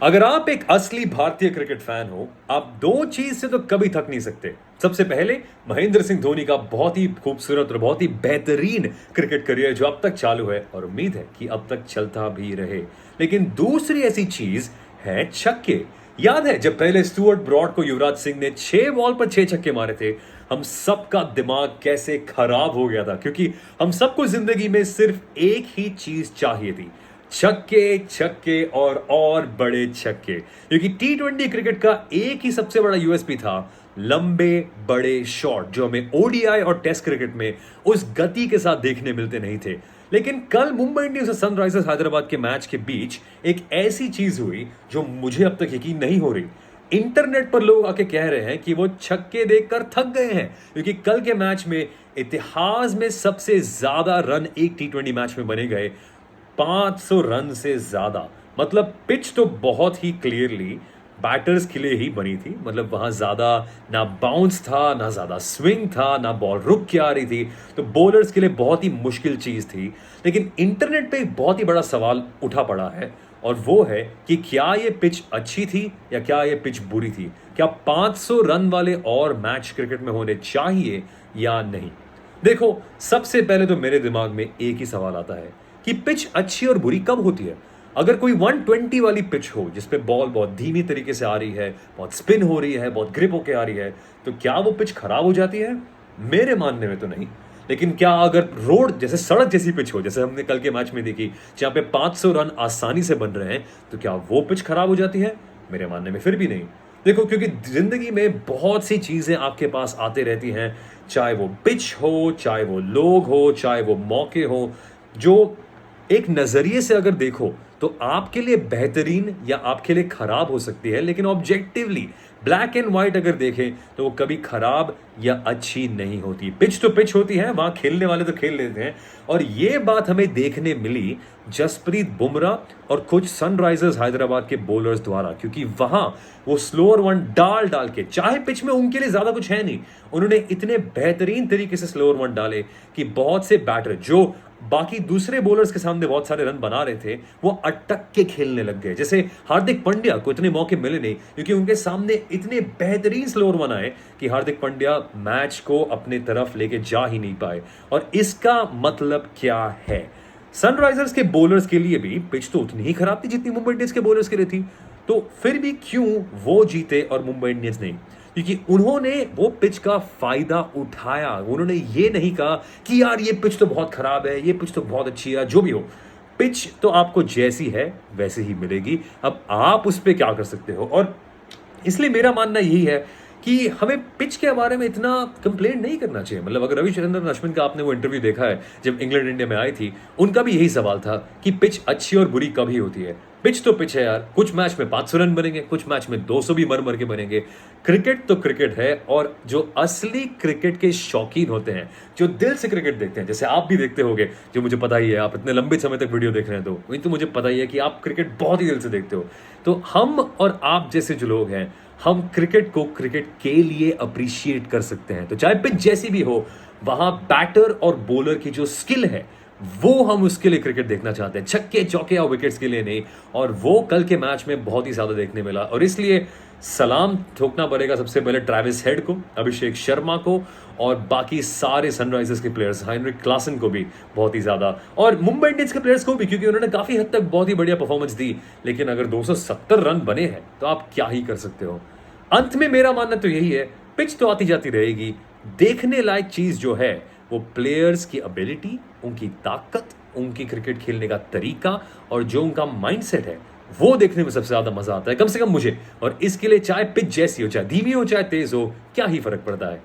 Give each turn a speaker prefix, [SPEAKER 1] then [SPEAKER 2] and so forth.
[SPEAKER 1] अगर आप एक असली भारतीय क्रिकेट फैन हो, आप दो चीज से तो कभी थक नहीं सकते। सबसे पहले महेंद्र सिंह धोनी का बहुत ही खूबसूरत और बहुत ही बेहतरीन क्रिकेट करियर जो अब तक चालू है और उम्मीद है कि अब तक चलता भी रहे। लेकिन दूसरी ऐसी चीज है छक्के। याद है जब पहले स्टुअर्ट ब्रॉड को युवराज सिंह ने 6 बॉल पर 6 छक्के मारे थे, हम सबका दिमाग कैसे खराब हो गया था, क्योंकि हम सबको जिंदगी में सिर्फ एक ही चीज चाहिए थी, छक्के छक्के और बड़े छक्के। क्योंकि T20 क्रिकेट का एक ही सबसे बड़ा यूएसपी था, लंबे बड़े शॉट जो हमें ओडीआई और टेस्ट क्रिकेट में उस गति के साथ देखने मिलते नहीं थे। लेकिन कल मुंबई इंडियंस और सनराइजर्स हैदराबाद के मैच के बीच एक ऐसी चीज हुई जो मुझे अब तक यकीन नहीं हो रही। इंटरनेट पर लोग आके कह रहे हैं कि वो छक्के देखकर थक गए हैं, क्योंकि कल के मैच में इतिहास में सबसे ज्यादा रन एक T20 मैच में बने गए, 500 रन से ज्यादा। मतलब पिच तो बहुत ही क्लियरली बैटर्स के लिए ही बनी थी। मतलब वहां ज्यादा ना बाउंस था, ना ज्यादा स्विंग था, ना बॉल रुक के आ रही थी, तो बॉलर्स के लिए बहुत ही मुश्किल चीज थी। लेकिन इंटरनेट पे एक बहुत ही बड़ा सवाल उठा पड़ा है, और वो है कि क्या ये पिच अच्छी थी या क्या ये पिच बुरी थी। क्या 500 रन वाले और मैच क्रिकेट में होने चाहिए या नहीं। देखो, सबसे पहले तो मेरे दिमाग में एक ही सवाल आता है कि पिच अच्छी और बुरी कब होती है। अगर कोई 120 वाली पिच हो जिसपे बॉल बहुत धीमी तरीके से आ रही है, बहुत स्पिन हो रही है, बहुत ग्रिप होके आ रही है, तो क्या वो पिच खराब हो जाती है? मेरे मानने में तो नहीं। लेकिन क्या अगर रोड जैसे सड़क जैसी पिच हो, जैसे हमने कल के मैच में देखी जहां पे 500 रन आसानी से बन रहे हैं, तो क्या वो पिच खराब हो जाती है? मेरे मानने में फिर भी नहीं। देखो, क्योंकि जिंदगी में बहुत सी चीजें आपके पास आते रहती हैं, चाहे वो पिच हो, चाहे वो लोग हो, चाहे वो मौके हो, जो एक नजरिए से अगर देखो तो आपके लिए बेहतरीन या आपके लिए खराब हो सकती है, लेकिन ऑब्जेक्टिवली ब्लैक एंड व्हाइट अगर देखें तो वो कभी खराब या अच्छी नहीं होती। पिच तो पिच होती है, वहां खेलने वाले तो खेल लेते हैं। और ये बात हमें देखने मिली जसप्रीत बुमराह और कुछ सनराइजर्स हैदराबाद के बॉलर्स द्वारा, क्योंकि वहां वो स्लोअर वन डाल डाल के, चाहे पिच में उनके लिए ज्यादा कुछ है नहीं, उन्होंने इतने बेहतरीन तरीके से स्लोअर वन डाले कि बहुत से बैटर जो बाकी दूसरे बॉलर्स के सामने बहुत सारे रन बना रहे थे, वो अटक के खेलने लग गए। जैसे हार्दिक पांड्या को इतने मौके मिले नहीं, क्योंकि उनके सामने इतने बेहतरीन स्लोअर वन आए कि हार्दिक पांड्या मैच को अपने तरफ लेके जा ही नहीं पाए। और इसका मतलब क्या है? सनराइजर्स के बॉलर्स के लिए भी पिच तो उतनी ही खराब थी जितनी मुंबई इंडियंस के बॉलर्स के लिए थी, तो फिर भी क्यों वो जीते और मुंबई इंडियंस नहीं? क्योंकि उन्होंने वो पिच का फायदा उठाया। उन्होंने ये नहीं कहा कि यार ये पिच तो बहुत खराब है, ये पिच तो बहुत अच्छी है। जो भी हो, पिच तो आपको जैसी है वैसे ही मिलेगी। अब आप उस पर क्या कर सकते हो? और इसलिए मेरा मानना यही है कि हमें पिच के बारे में इतना कंप्लेंट नहीं करना चाहिए। मतलब अगर रविचंद्रन अश्विन का आपने वो इंटरव्यू देखा है जब इंग्लैंड इंडिया में आई थी, उनका भी यही सवाल था कि पिच अच्छी और बुरी कभी होती है। पिच तो पिच है यार, कुछ मैच में 500 रन बनेंगे, कुछ मैच में 200 भी मर मर के बनेंगे। क्रिकेट तो क्रिकेट है, और जो असली क्रिकेट के शौकीन होते हैं, जो दिल से क्रिकेट देखते हैं, जैसे आप भी देखते होगे, जो मुझे पता ही है, आप इतने लंबे समय तक वीडियो देख रहे हैं, तो वही तो मुझे पता ही है कि आप क्रिकेट बहुत ही दिल से देखते हो। तो हम और आप जैसे जो लोग हैं, हम क्रिकेट को क्रिकेट के लिए अप्रिशिएट कर सकते हैं। तो चाहे पिच जैसी भी हो, वहां बैटर और बॉलर की जो स्किल है, वो हम उसके लिए क्रिकेट देखना चाहते हैं, छक्के चौके या विकेट्स के लिए नहीं। और वो कल के मैच में बहुत ही ज्यादा देखने मिला, और इसलिए सलाम ठोकना पड़ेगा सबसे पहले ट्रेविस हेड को, अभिषेक शर्मा को, और बाकी सारे सनराइजर्स के प्लेयर्स, हेनरिक क्लासन को भी बहुत ही ज्यादा, और मुंबई इंडियंस के प्लेयर्स को भी, क्योंकि उन्होंने काफी हद तक बहुत ही बढ़िया परफॉर्मेंस दी। लेकिन अगर 270 रन बने हैं तो आप क्या ही कर सकते हो। अंत में मेरा मानना तो यही है, पिच तो आती जाती रहेगी। देखने लायक चीज जो है वो प्लेयर्स की एबिलिटी, उनकी ताकत, उनकी क्रिकेट खेलने का तरीका, और जो उनका माइंडसेट है, वो देखने में सबसे ज्यादा मजा आता है, कम से कम मुझे। और इसके लिए चाहे पिच जैसी हो, चाहे धीमी हो, चाहे तेज हो, क्या ही फर्क पड़ता है।